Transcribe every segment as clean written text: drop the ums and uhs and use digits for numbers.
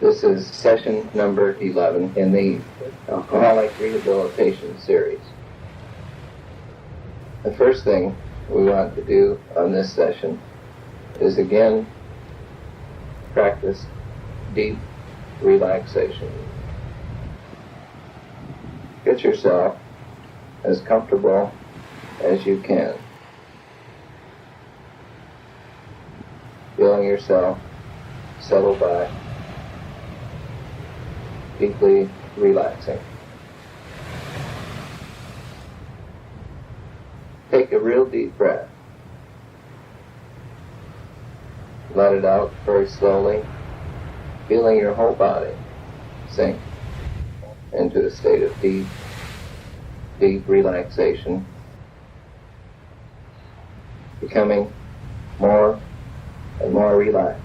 This is session number 11 in the Alcoholic Rehabilitation Series. The first thing we want to do on this session is again practice deep relaxation. Get yourself as comfortable as you can. Feeling yourself settle back, deeply relaxing. Take a real deep breath. Let it out very slowly, feeling your whole body sink into a state of deep relaxation, becoming more and more relaxed.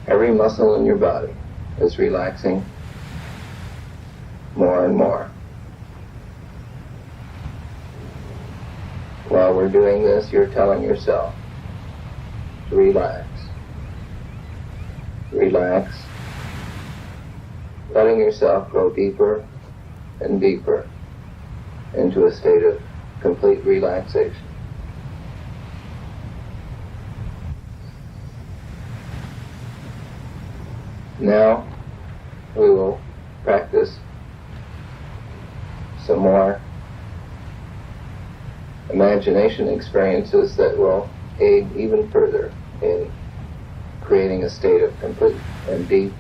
Every muscle in your body is relaxing more and more. While we're doing this, you're telling yourself to relax. Relax, letting yourself go deeper and deeper into a state of complete relaxation. Now we will practice some more imagination experiences that will aid even further in creating a state of complete and deep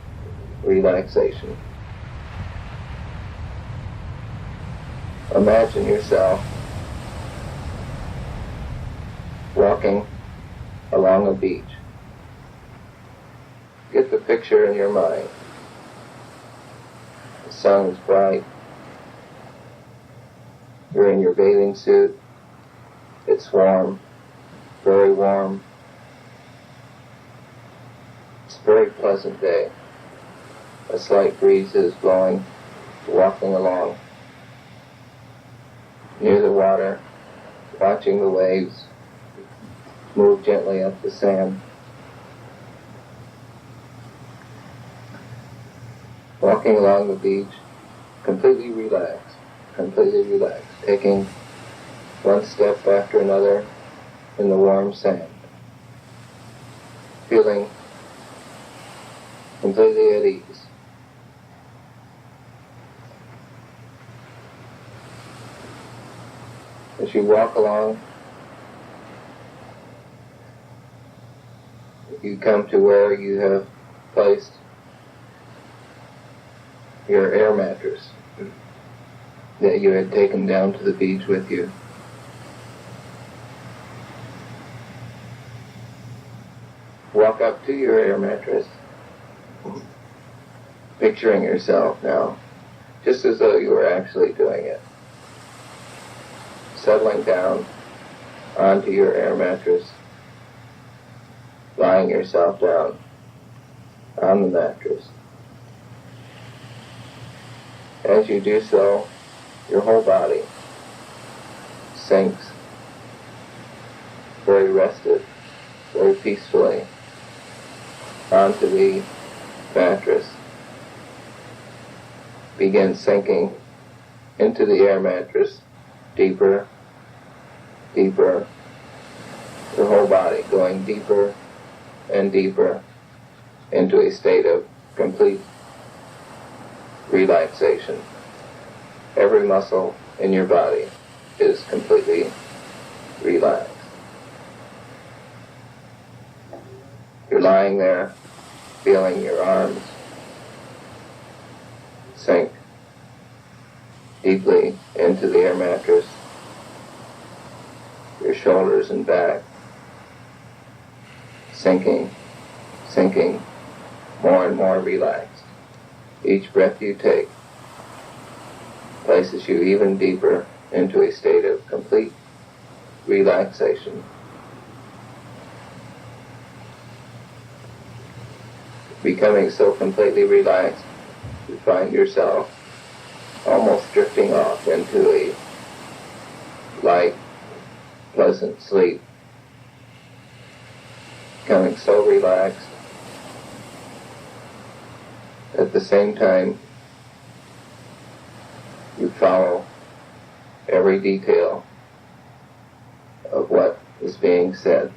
relaxation. Imagine yourself walking along a beach. Get the picture in your mind. The sun is bright. You're in your bathing suit. It's warm, very warm. It's a very pleasant day. A slight breeze is blowing, walking along near the water, watching the waves move gently up the sand. Walking along the beach, completely relaxed, taking one step after another in the warm sand, feeling completely at ease. As you walk along, you come to where you have placed your air mattress that you had taken down to the beach with you. Walk up to your air mattress, picturing yourself now, just as though you were actually doing it. Settling down onto your air mattress, lying yourself down on the mattress. As you do so, your whole body sinks very rested, very peacefully onto the mattress. Begin sinking into the air mattress deeper, deeper, your whole body going deeper and deeper into a state of complete relaxation. Every muscle in your body is completely relaxed. You're lying there, feeling your arms sink deeply into the air mattress, your shoulders and back sinking more and more relaxed. Each breath you take places you even deeper into a state of complete relaxation. Becoming so completely relaxed, you find yourself almost drifting off into a light, pleasant sleep. becoming so relaxed. At the same time, you follow every detail of what is being said,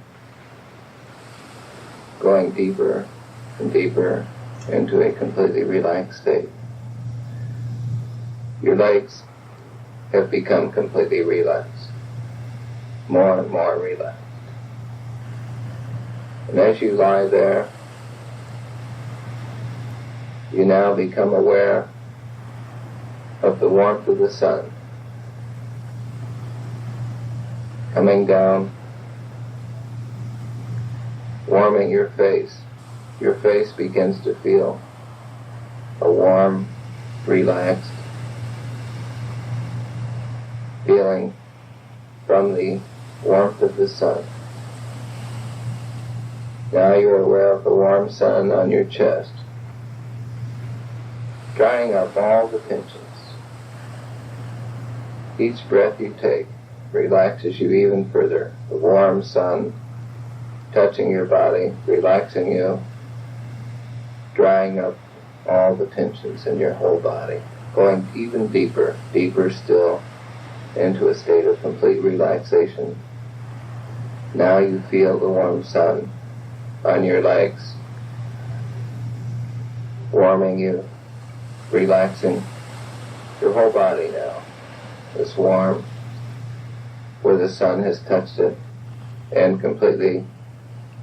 going deeper and deeper into a completely relaxed state. Your legs have become completely relaxed, more and more relaxed. And as you lie there, you now become aware of the warmth of the sun coming down, warming your face. Your face begins to feel a warm, relaxed feeling from the warmth of the sun. Now you're aware of the warm sun on your chest, drying up all the tensions. Each breath you take relaxes you even further. The warm sun touching your body, relaxing you, drying up all the tensions in your whole body, going even deeper, deeper still, into a state of complete relaxation. Now you feel the warm sun on your legs, warming you, relaxing your whole body now. It's warm where the sun has touched it and completely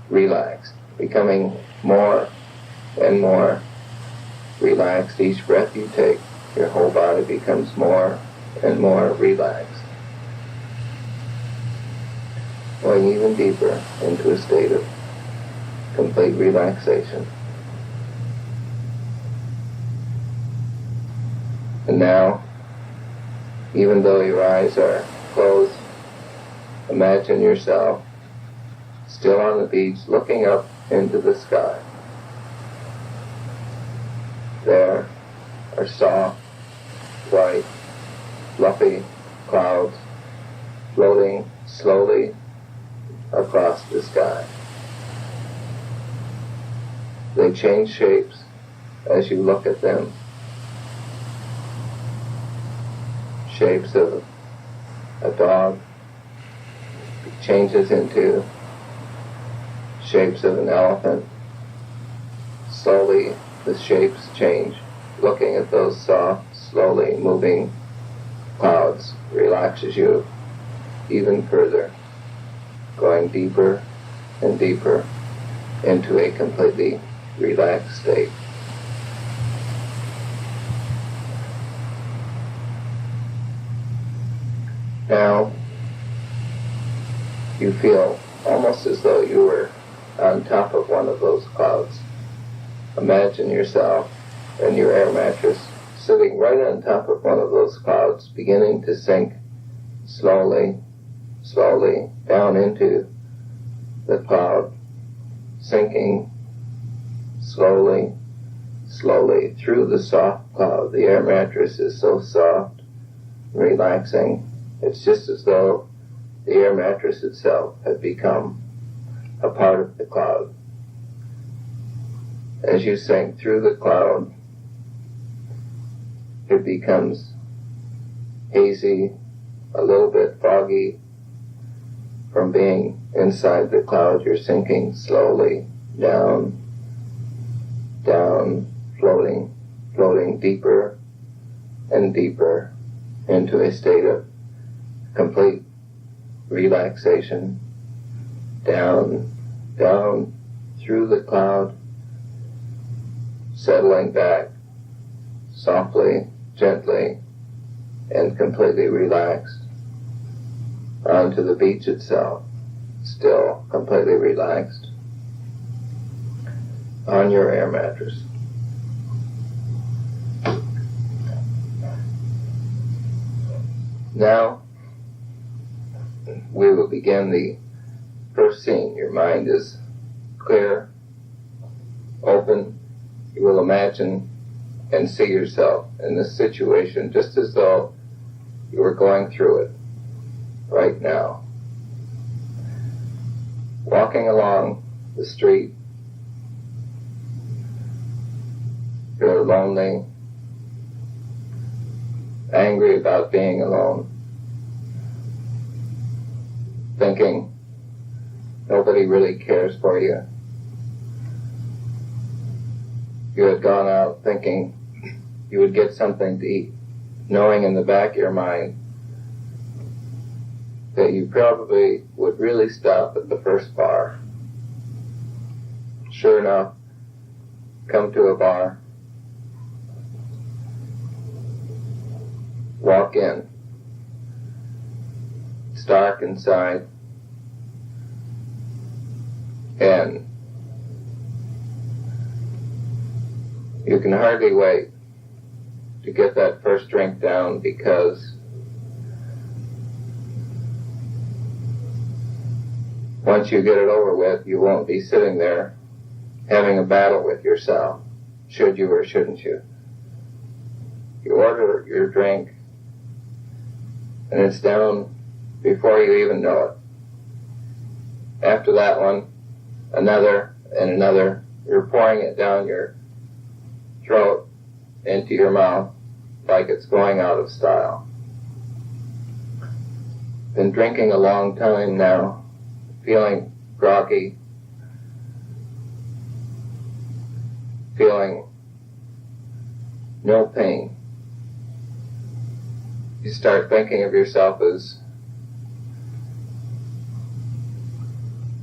relaxed, becoming more and more relaxed. Each breath you take, your whole body becomes more and more relaxed, going even deeper into a state of complete relaxation. And now, even though your eyes are closed, imagine yourself still on the beach looking up into the sky. There are soft, white, fluffy clouds floating slowly across the sky. They change shapes as you look at them. Shapes of a dog changes into shapes of an elephant. Slowly the shapes change. Looking at those soft, slowly moving clouds relaxes you even further, going deeper and deeper into a completely relaxed state. Now, you feel almost as though you were on top of one of those clouds. Imagine yourself and your air mattress sitting right on top of one of those clouds, beginning to sink slowly, slowly down into the cloud, sinking slowly, slowly through the soft cloud. The air mattress is so soft, relaxing. It's just as though the air mattress itself had become a part of the cloud. As you sink through the cloud, it becomes hazy, a little bit foggy. From being inside the cloud, you're sinking slowly down, down, floating, floating deeper and deeper into a state of complete relaxation, down, down through the cloud, settling back softly, gently, and completely relaxed onto the beach itself, still completely relaxed on your air mattress. Now, we will begin the first scene. Your mind is clear, open. You will imagine and see yourself in this situation just as though you were going through it right now. Walking along the street. You're lonely, angry about being alone, thinking nobody really cares for you. You had gone out thinking you would get something to eat, knowing in the back of your mind that you probably would really stop at the first bar. Sure enough, come to a bar, walk in. It's dark inside, and you can hardly wait to get that first drink down, because once you get it over with, you won't be sitting there having a battle with yourself, should you or shouldn't you. You order your drink, and it's down before you even know it. After that one, another and another. You're pouring it down your throat into your mouth like it's going out of style. Been drinking a long time now, feeling groggy, feeling no pain. You start thinking of yourself as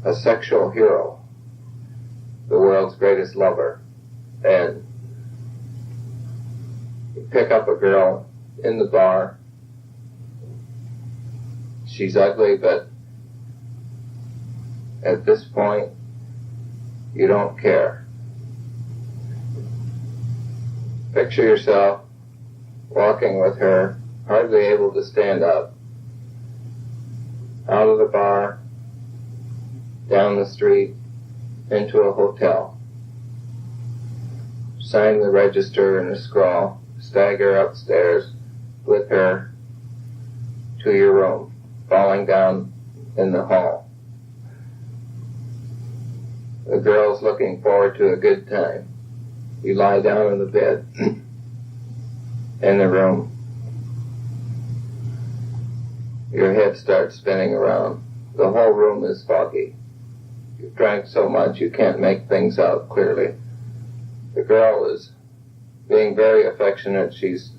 a sexual hero, the world's greatest lover, and you pick up a girl in the bar. She's ugly, but at this point, you don't care. Picture yourself walking with her, hardly able to stand up, out of the bar, down the street, into a hotel. Sign the register in a scrawl, stagger upstairs with her to your room, falling down in the hall. The girl's looking forward to a good time. You lie down in the bed in the room. Your head starts spinning around. The whole room is foggy. You've drank so much you can't make things out clearly. The girl is being very affectionate. She's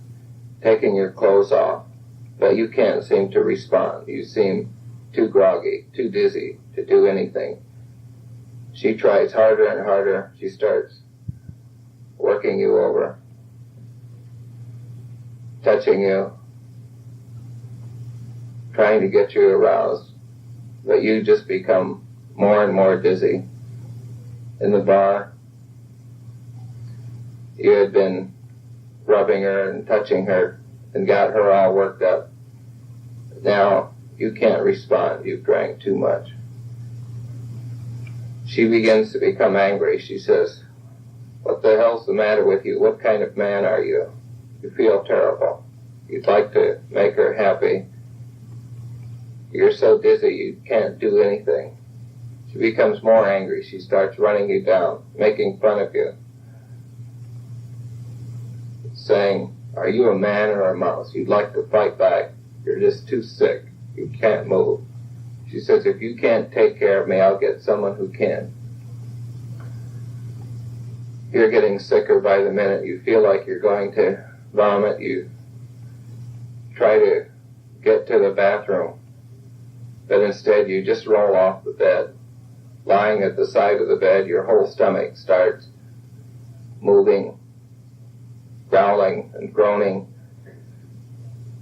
taking your clothes off, but you can't seem to respond. You seem too groggy, too dizzy to do anything. She tries harder and harder. She starts working you over, touching you, trying to get you aroused, but you just become more and more dizzy. In the bar, you had been rubbing her and touching her and got her all worked up. Now you can't respond. You've drank too much. She begins to become angry. She says, "What the hell's the matter with you? What kind of man are you? You feel terrible." You'd like to make her happy. You're so dizzy you can't do anything. She becomes more angry. She starts running you down, making fun of you, saying, "Are you a man or a mouse? You'd like to fight back. You're just too sick. You can't move." She says, "If you can't take care of me, I'll get someone who can." You're getting sicker by the minute. You feel like you're going to vomit. You try to get to the bathroom, but instead you just roll off the bed. Lying at the side of the bed, your whole stomach starts moving, growling and groaning.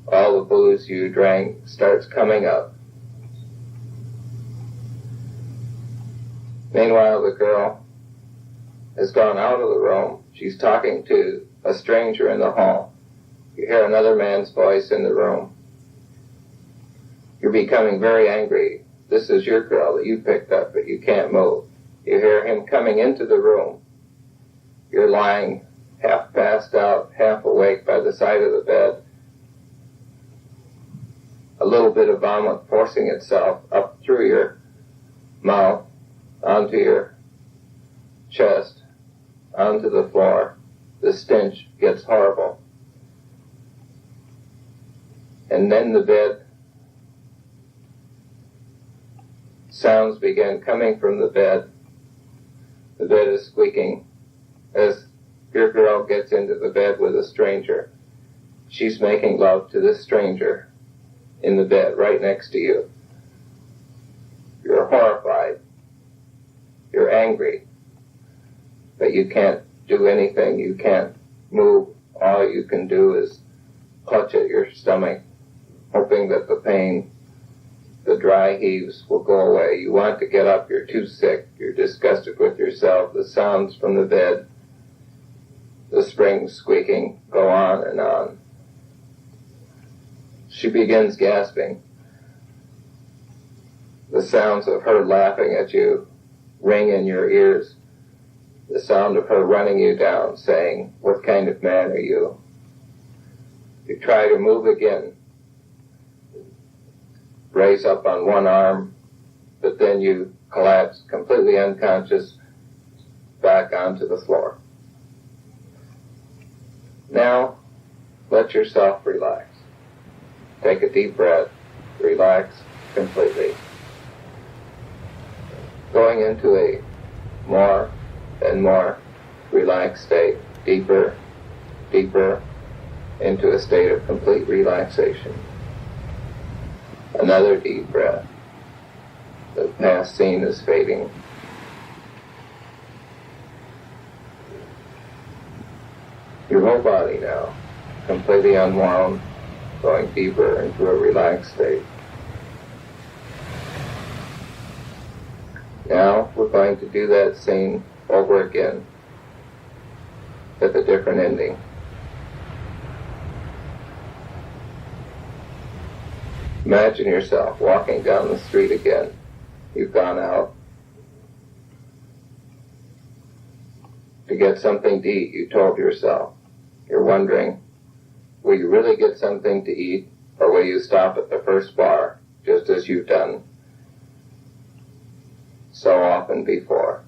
All the booze you drank starts coming up. Meanwhile, the girl has gone out of the room. She's talking to a stranger in the hall. You hear another man's voice in the room. You're becoming very angry. This is your girl that you picked up, but you can't move. You hear him coming into the room. You're lying half passed out, half awake by the side of the bed. A little bit of vomit forcing itself up through your mouth, onto your chest onto the floor. The stench gets horrible. And then the bed, sounds begin coming from the bed. The bed is squeaking as your girl gets into the bed with a stranger. She's making love to this stranger in the bed right next to you. You're horrified. You're angry. But you can't do anything. You can't move. All you can do is clutch at your stomach, hoping that the pain, the dry heaves will go away. You want to get up. You're too sick. You're disgusted with yourself. The sounds from the bed, the springs squeaking, go on and on. She begins gasping. The sounds of her laughing at you ring in your ears. The sound of her running you down, saying, "What kind of man are you?" You try to move again. Raise up on one arm, but then you collapse completely unconscious back onto the floor. Now, let yourself relax. Take a deep breath. Relax completely. Going into a more and more relaxed state, deeper, deeper, into a state of complete relaxation. Another deep breath. The past scene is fading. Your whole body now, completely unwound, going deeper into a relaxed state. Now we're going to do that scene over again with a different ending. Imagine yourself walking down the street again. You've gone out to get something to eat, you told yourself. You're wondering, will you really get something to eat, or will you stop at the first bar, just as you've done so often before?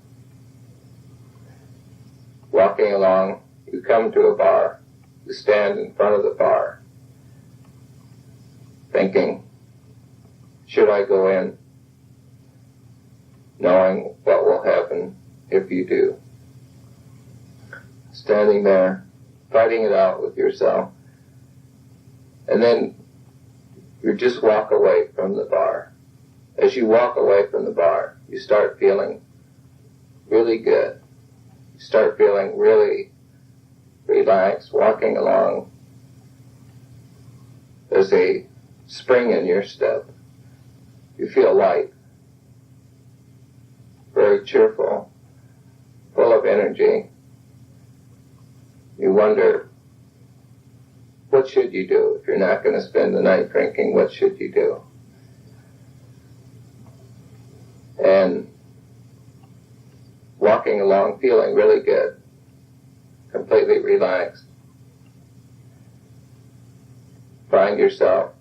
Walking along, you come to a bar. You stand in front of the bar, thinking, should I go in? Knowing what will happen if you do. Standing there, fighting it out with yourself. And then you just walk away from the bar. As you walk away from the bar, you start feeling really good. You start feeling really relaxed, walking along. There's a spring in your step. You feel light, very cheerful, full of energy. You wonder, what should you do if you're not going to spend the night drinking? What should you do? And walking along feeling really good, completely relaxed. Find yourself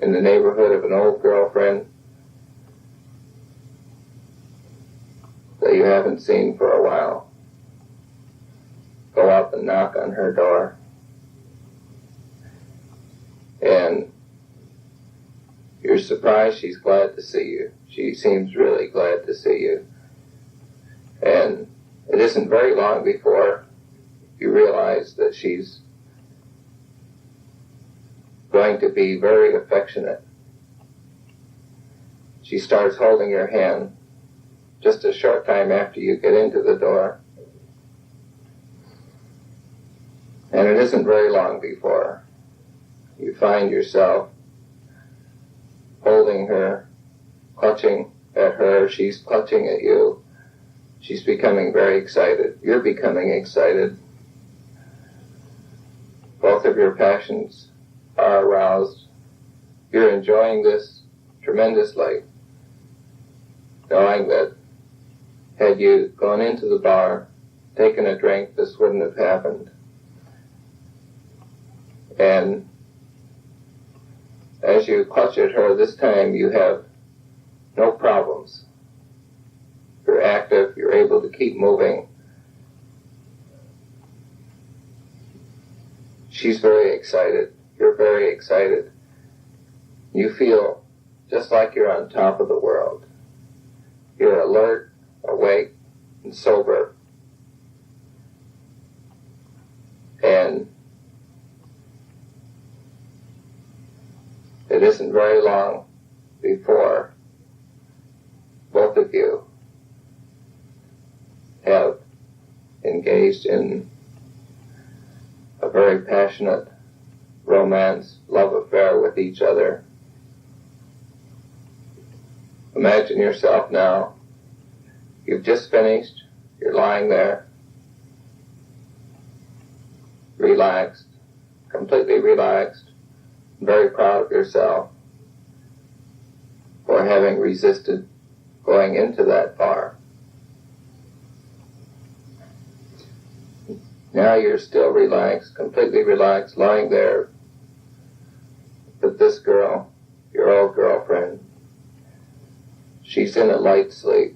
in the neighborhood of an old girlfriend that you haven't seen for a while. Go up and knock on her door. And you're surprised she's glad to see you. She seems really glad to see you. And it isn't very long before you realize that she's going to be very affectionate. She starts holding your hand just a short time after you get into the door. And it isn't very long before you find yourself holding her, clutching at her, she's clutching at you. She's becoming very excited. You're becoming excited. Both of your passions are aroused. You're enjoying this tremendously, knowing that had you gone into the bar, taken a drink, this wouldn't have happened. And as you clutch at her this time, you have no problems. You're active, you're able to keep moving. She's very excited. You're very excited. You feel just like you're on top of the world. You're alert, awake, and sober. And it isn't very long before both of you have engaged in a very passionate romance, love affair with each other. Imagine yourself now, you've just finished, you're lying there, relaxed, completely relaxed, very proud of yourself for having resisted going into that bar. Now you're still relaxed, completely relaxed, lying there. But this girl, your old girlfriend, she's in a light sleep.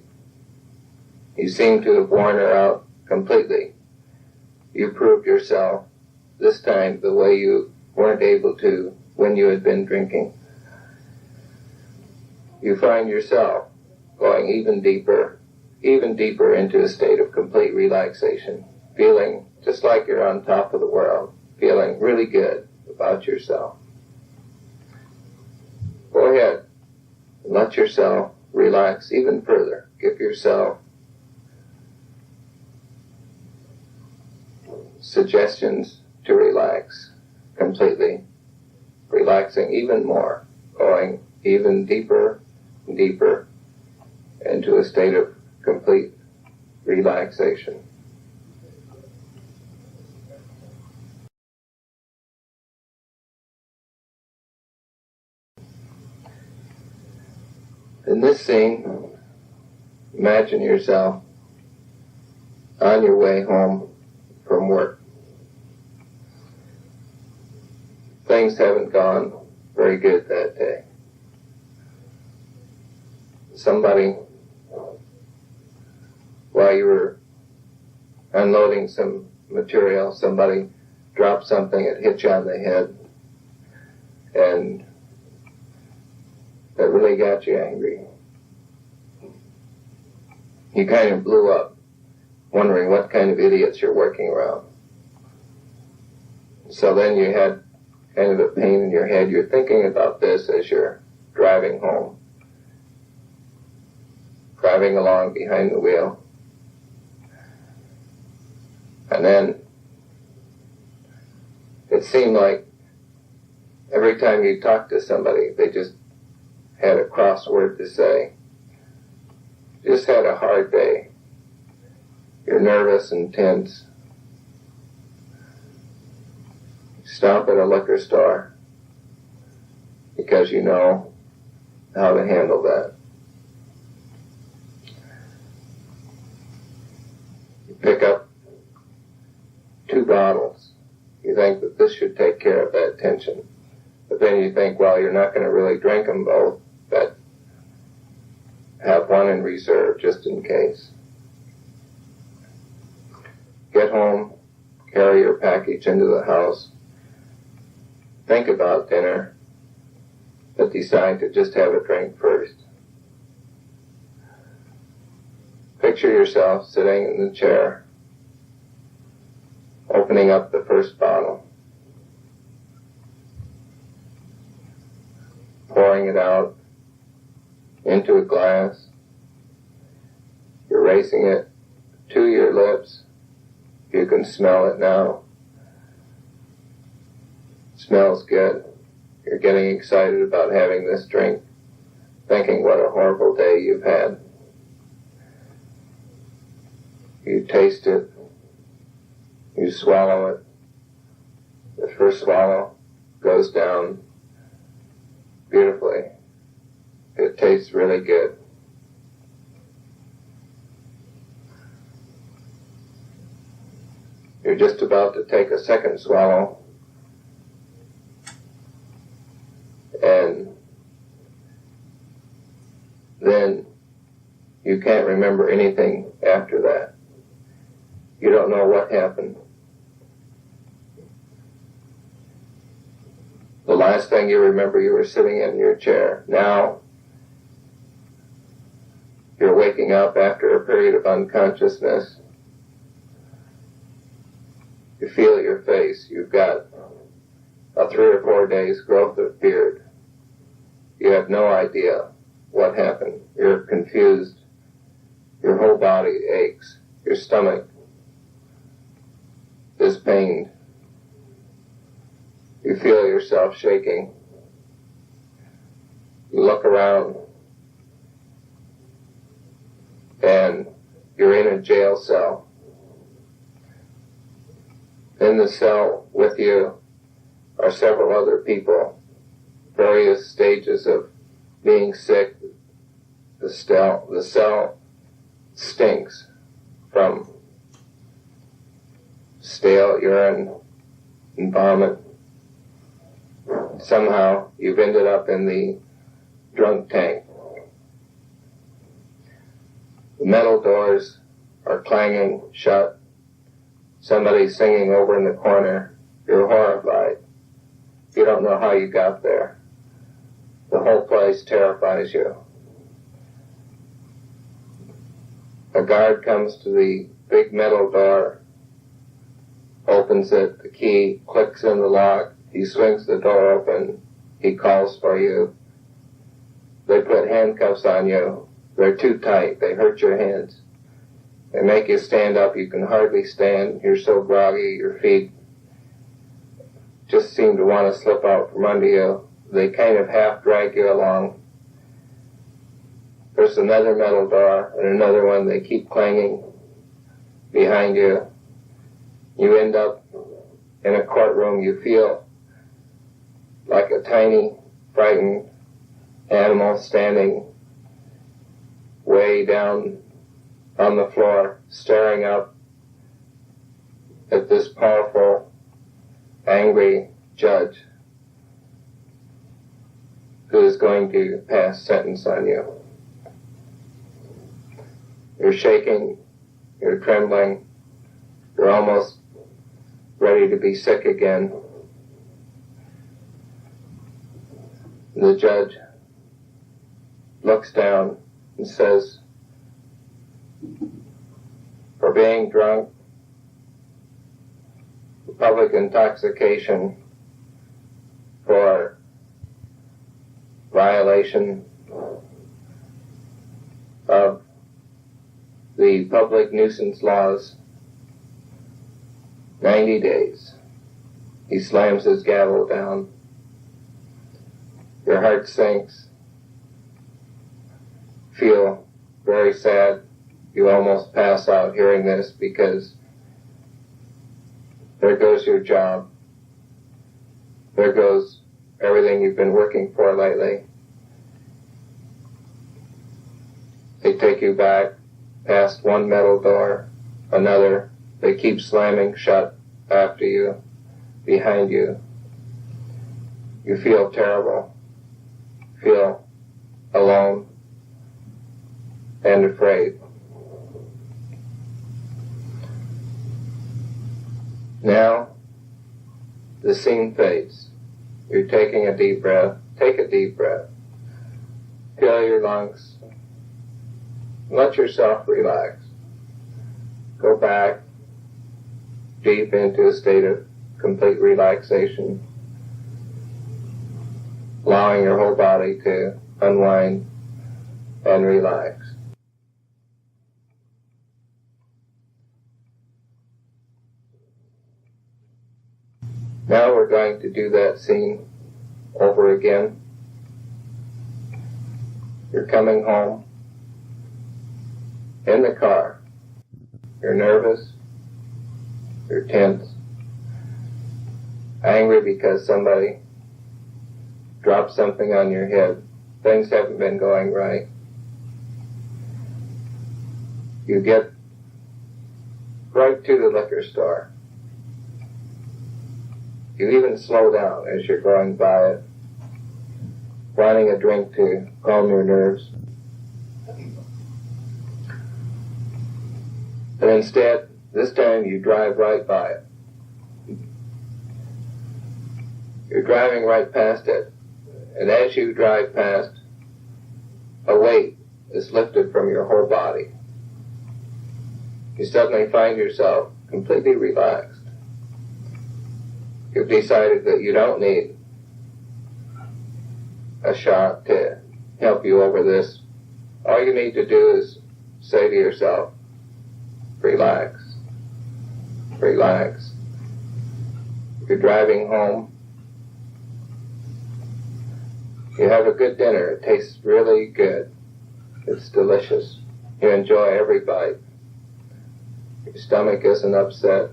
You seem to have worn her out completely. You proved yourself, this time the way you weren't able to when you had been drinking. You find yourself going even deeper into a state of complete relaxation, feeling just like you're on top of the world, feeling really good about yourself. Go ahead and let yourself relax even further. Give yourself suggestions to relax completely, relaxing even more, going even deeper and deeper into a state of complete relaxation. In this scene, imagine yourself on your way home from work. Things haven't gone very good that day. Somebody, while you were unloading some material, somebody dropped something, it hit you on the head, and that really got you angry. You kind of blew up, wondering what kind of idiots you're working around. So then you had kind of a pain in your head. You're thinking about this as you're driving home, driving along behind the wheel. And then it seemed like every time you talked to somebody, they just had a crossword to say. Just had a hard day. You're nervous and tense. Stop at a liquor store because you know how to handle that. You pick up 2 bottles. You think that this should take care of that tension. But then you think, well, you're not going to really drink them both, but have one in reserve just in case. Get home, carry your package into the house, think about dinner, but decide to just have a drink first. Picture yourself sitting in the chair, opening up the first bottle, pouring it out into a glass. You're raising it to your lips. You can smell it now. It smells good. You're getting excited about having this drink, thinking what a horrible day you've had. You taste it. You swallow it. The first swallow goes down beautifully. It tastes really good. You're just about to take a second swallow, and then you can't remember anything after that. You don't know what happened. The last thing you remember, you were sitting in your chair. Now, you're waking up after a period of unconsciousness. You feel your face. You've got a 3 or 4 days growth of beard. You have no idea what happened. You're confused. Your whole body aches. Your stomach is pained. You feel yourself shaking. You look around and you're in a jail cell. In the cell with you are several other people, various stages of being sick. The cell stinks from stale urine and vomit. Somehow you've ended up in the drunk tank. The metal doors are clanging shut. Somebody's singing over in the corner. You're horrified. You don't know how you got there. The whole place terrifies you. A guard comes to the big metal door, opens it, the key clicks in the lock, he swings the door open, he calls for you. They put handcuffs on you. They're too tight, they hurt your hands. They make you stand up, you can hardly stand, you're so groggy, your feet just seem to want to slip out from under you. They kind of half drag you along. There's another metal door and another one, they keep clanging behind you. You end up in a courtroom, you feel like a tiny, frightened animal standing way down on the floor, staring up at this powerful, angry judge who is going to pass sentence on you. You're shaking, you're trembling, you're almost ready to be sick again. The judge looks down and says, for being drunk, for public intoxication, for violation of the public nuisance laws, 90 days. He slams his gavel down. Your heart sinks. Feel very sad. You almost pass out hearing this because there goes your job. There goes everything you've been working for lately. They take you back past one metal door, another. They keep slamming shut after you, behind you. You feel terrible. Feel alone and afraid. Now, the scene fades. You're taking a deep breath. Take a deep breath. Fill your lungs. Let yourself relax. Go back deep into a state of complete relaxation, allowing your whole body to unwind and relax. Now we're going to do that scene over again. You're coming home in the car. You're nervous. You're tense. Angry because somebody dropped something on your head. Things haven't been going right. You get right to the liquor store. You even slow down as you're going by it, wanting a drink to calm your nerves. And instead, this time you drive right by it. You're driving right past it. And as you drive past, a weight is lifted from your whole body. You suddenly find yourself completely relaxed. You've decided that you don't need a shot to help you over this. All you need to do is say to yourself, relax, relax. If you're driving home, you have a good dinner. It tastes really good. It's delicious. You enjoy every bite. Your stomach isn't upset.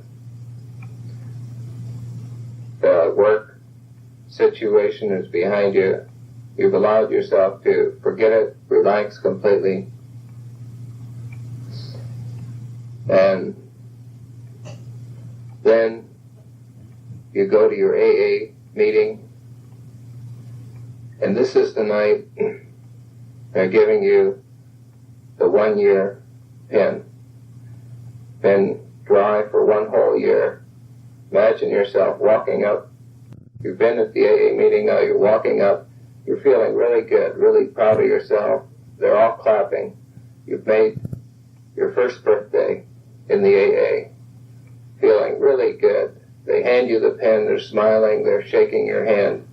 The work situation is behind you. You've allowed yourself to forget it, relax completely. And then you go to your AA meeting, and this is the night they're giving you the 1-year pen. Been dry for 1 whole year. Imagine yourself walking up. You've been at the AA meeting, now you're walking up. You're feeling really good, really proud of yourself. They're all clapping. You've made your first birthday in the AA. Feeling really good. They hand you the pen, they're smiling, they're shaking your hand.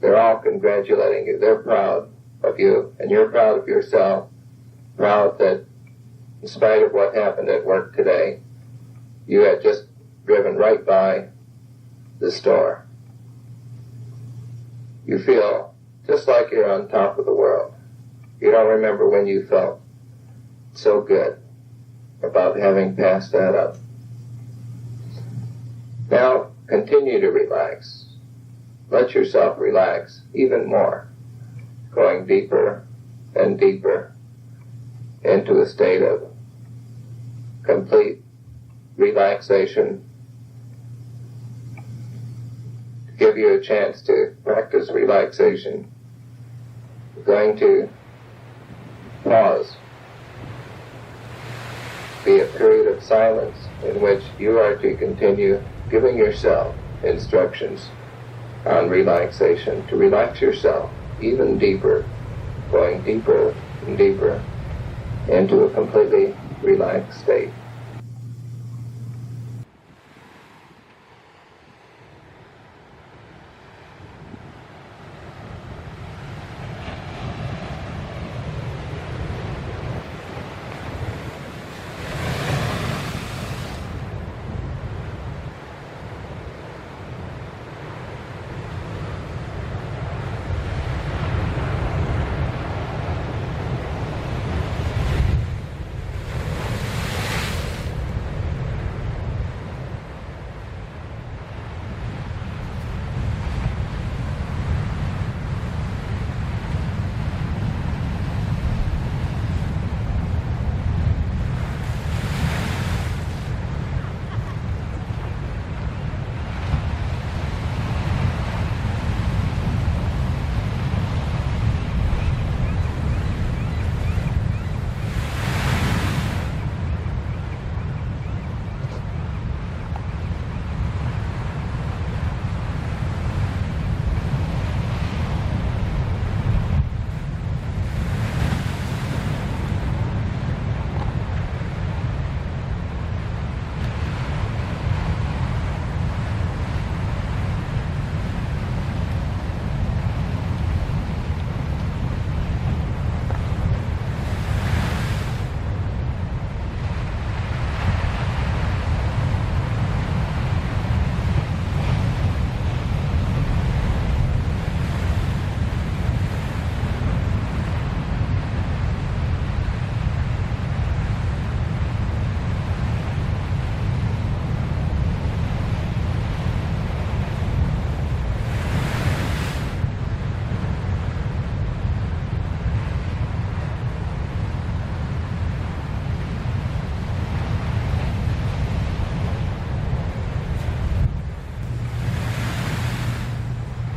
They're all congratulating you. They're proud of you, and you're proud of yourself. Proud that in spite of what happened at work today, you had just driven right by the store. You feel just like you're on top of the world. You don't remember when you felt so good about having passed that up. Now, continue to relax. Let yourself relax even more, going deeper and deeper into a state of complete relaxation. To give you a chance to practice relaxation, you're going to pause. Be a period of silence in which you are to continue giving yourself instructions on relaxation, to relax yourself even deeper, going deeper and deeper into a completely relaxed state.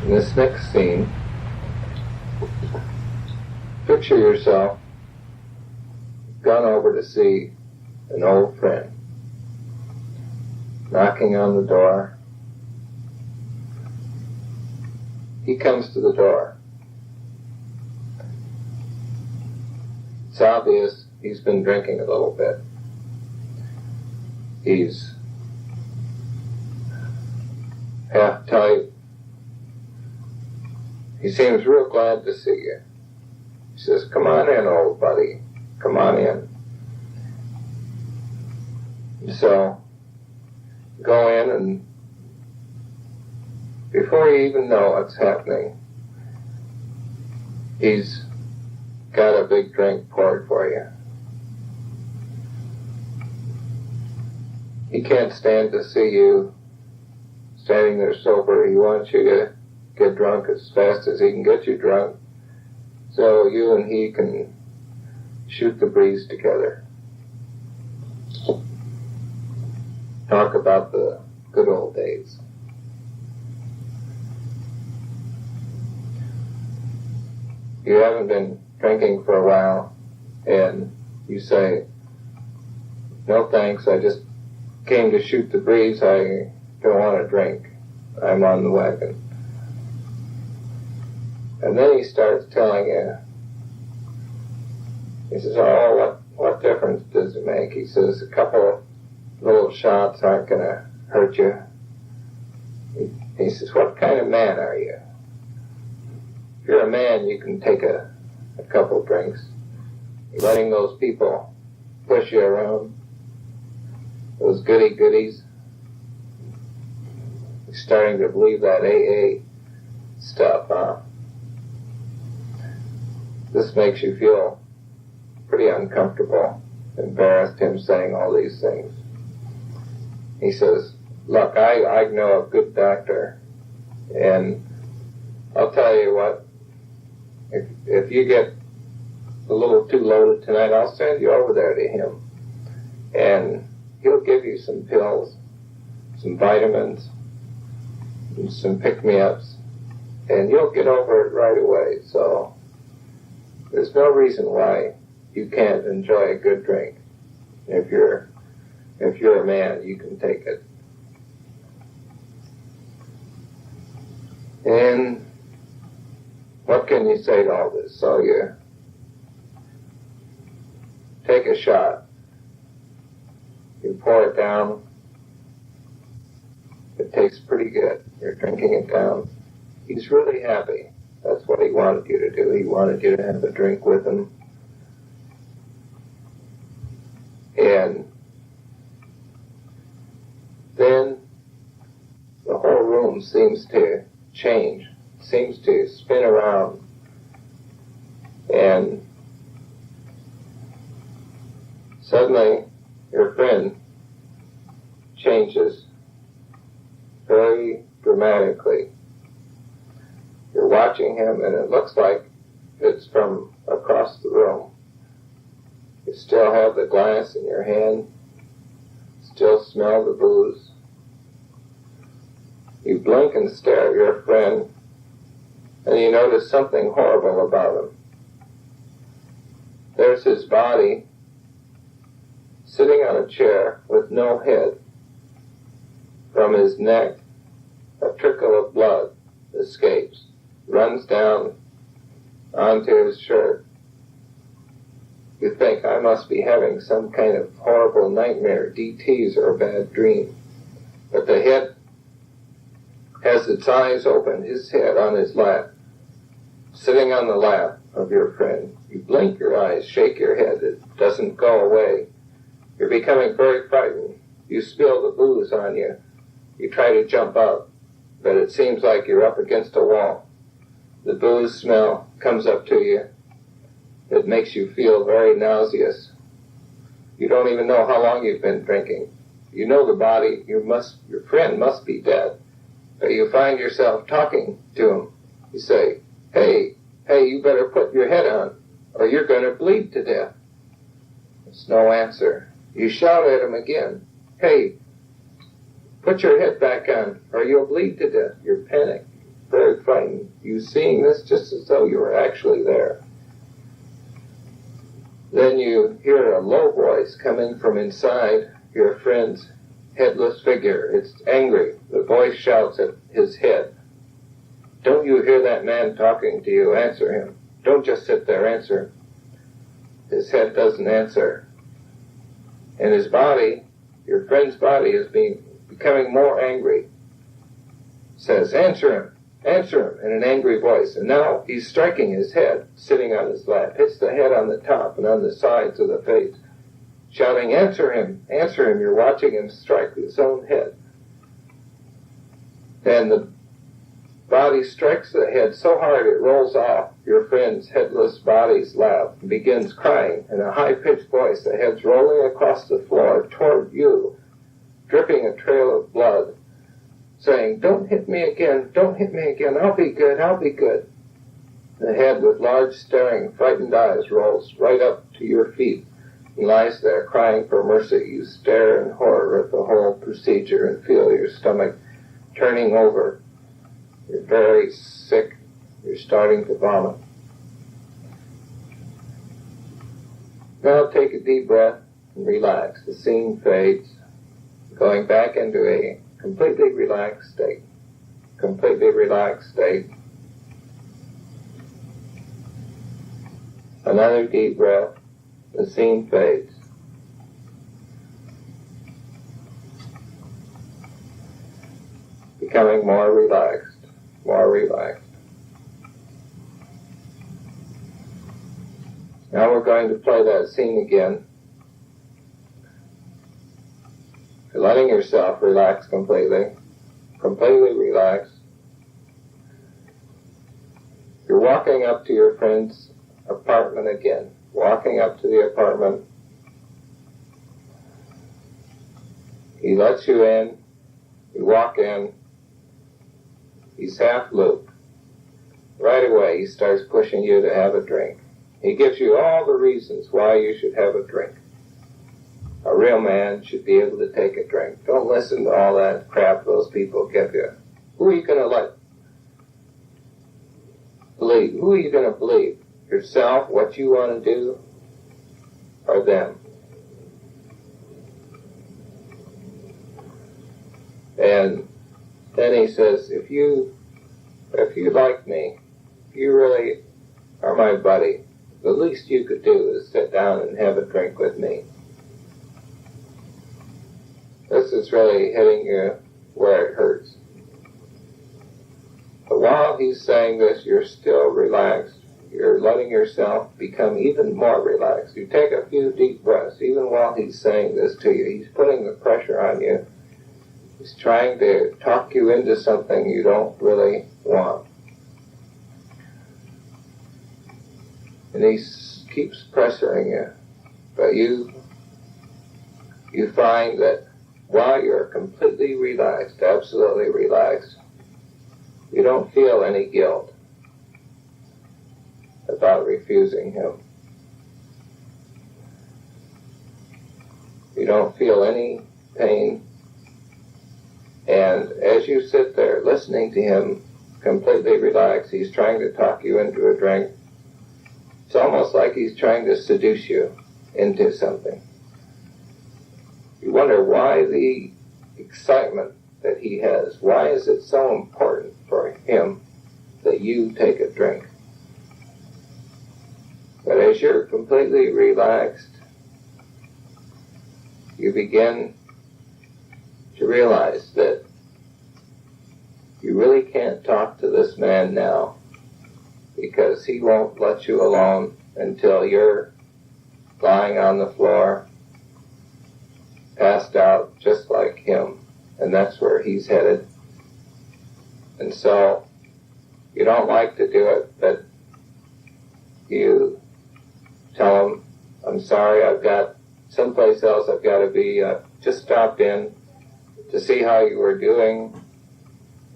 In this next scene, picture yourself gone over to see an old friend, knocking on the door. He comes to the door. It's obvious he's been drinking a little bit. He's half tight. He seems real glad to see you. He says, "Come on in, old buddy. Come on in." So, go in, and before you even know what's happening, he's got a big drink poured for you. He can't stand to see you standing there sober. He wants you to get drunk as fast as he can get you drunk, so you and he can shoot the breeze together. Talk about the good old days. You haven't been drinking for a while, and you say, "No thanks, I just came to shoot the breeze. I don't want to drink. I'm on the wagon." And then he starts telling you, he says, "Oh, what difference does it make?" He says, "A couple of little shots aren't going to hurt you." He says, "What kind of man are you? If you're a man, you can take a couple drinks. You're letting those people push you around, those goody-goodies. You're starting to believe that AA stuff, huh? This makes you feel pretty uncomfortable, embarrassed, him saying all these things." He says, "Look, I know a good doctor, and I'll tell you what, if you get a little too loaded tonight, I'll send you over there to him, and he'll give you some pills, some vitamins, and some pick-me-ups, and you'll get over it right away. So there's no reason why you can't enjoy a good drink. If you're a man, you can take it." And what can you say to all this? So you take a shot. You pour it down. It tastes pretty good. You're drinking it down. He's really happy. That's what he wanted you to do. He wanted you to have a drink with him. And then the whole room seems to change, seems to spin around, and suddenly your friend changes very dramatically. You're watching him, and it looks like it's from across the room. You still have the glass in your hand, still smell the booze. You blink and stare at your friend, and you notice something horrible about him. There's his body sitting on a chair with no head. From his neck, a trickle of blood escapes, runs down onto his shirt. You think, "I must be having some kind of horrible nightmare, DTs, or a bad dream." But the head has its eyes open, his head on his lap, sitting on the lap of your friend. You blink your eyes, shake your head. It doesn't go away. You're becoming very frightened. You spill the booze on you. You try to jump up, but it seems like you're up against a wall. The booze smell comes up to you. It makes you feel very nauseous. You don't even know how long you've been drinking. You know the body, your friend must be dead. But you find yourself talking to him. You say, hey, you better put your head on, or you're going to bleed to death." There's no answer. You shout at him again, "Hey, put your head back on, or you'll bleed to death." You're panicked, very frightened. You seeing this just as though you were actually there. Then you hear a low voice come in from inside your friend's headless figure. It's angry. The voice shouts at his head. Don't you hear that man talking to you? Answer him. Don't just sit there, answer. His head doesn't answer. And his body, your friend's body, is becoming more angry. Says, answer him, in an angry voice. And now he's striking his head, sitting on his lap, hits the head on the top and on the sides of the face, shouting, answer him. You're watching him strike his own head. And the body strikes the head so hard it rolls off your friend's headless body's lap and begins crying in a high-pitched voice. The head's rolling across the floor toward you, dripping a trail of blood, saying, don't hit me again, I'll be good. The head with large, staring, frightened eyes rolls right up to your feet and lies there crying for mercy. You stare in horror at the whole procedure and feel your stomach turning over. You're very sick. You're starting to vomit. Now take a deep breath and relax. The scene fades, going back into a completely relaxed state. Another deep breath. The scene fades. Becoming more relaxed. Now we're going to play that scene again. You're letting yourself relax completely relax. You're walking up to your friend's apartment again. Walking up to the apartment. He lets you in. You walk in. He's half looped. Right away, he starts pushing you to have a drink. He gives you all the reasons why you should have a drink. A real man should be able to take a drink. Don't listen to all that crap those people give you. Who are you going to believe? Who are you going to believe? Yourself, what you want to do, or them? And then he says, if you like me, if you really are my buddy, the least you could do is sit down and have a drink with me. This is really hitting you where it hurts. But while he's saying this, you're still relaxed. You're letting yourself become even more relaxed. You take a few deep breaths, even while he's saying this to you. He's putting the pressure on you. He's trying to talk you into something you don't really want. And he keeps pressuring you. But you find that while you're completely relaxed, absolutely relaxed, you don't feel any guilt about refusing him. You don't feel any pain. And as you sit there listening to him completely relaxed, he's trying to talk you into a drink. It's almost like he's trying to seduce you into something. You wonder why the excitement that he has, why is it so important for him that you take a drink? But as you're completely relaxed, you begin to realize that you really can't talk to this man now because he won't let you alone until you're lying on the floor, passed out just like him, and that's where he's headed. And so you don't like to do it, but you tell him, I'm sorry, I've got someplace else I've got to be, just stopped in to see how you were doing,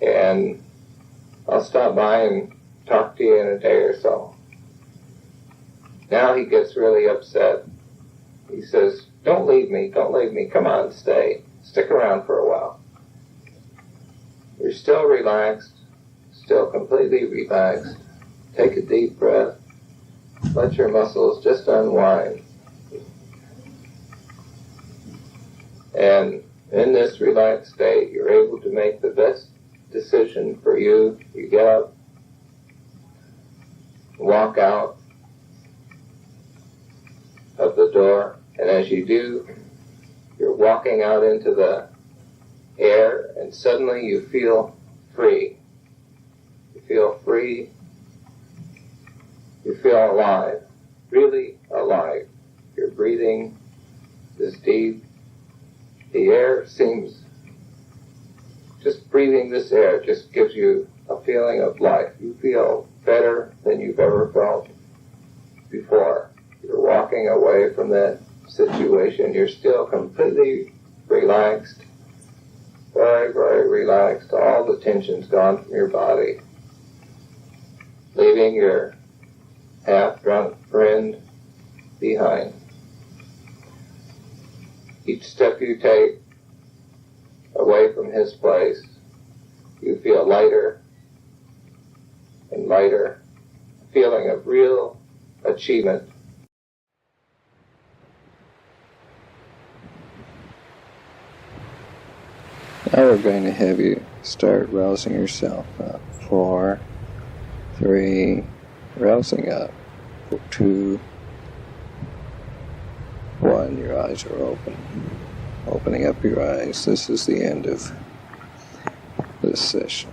and I'll stop by and talk to you in a day or so. Now he gets really upset. He says, don't leave me, come on, stick around for a while. You're still relaxed, still completely relaxed. Take a deep breath, let your muscles just unwind And in this relaxed state, you're able to make the best decision for you. You get up, walk out of the door, and as you do, you're walking out into the air, and suddenly you feel free. You feel free. You feel alive, really alive. You're breathing this deep. The air seems, just breathing this air just gives you a feeling of life. You feel better than you've ever felt before. You're walking away from that situation. You're still completely relaxed, very, very relaxed. All the tension's gone from your body, leaving your half-drunk friend behind. Each step you take away from his place, you feel lighter and lighter, a feeling of real achievement. Now we're going to have you start rousing yourself up. 4, 3, rousing up. 2, 1, your eyes are open. Opening up your eyes. This is the end of this session.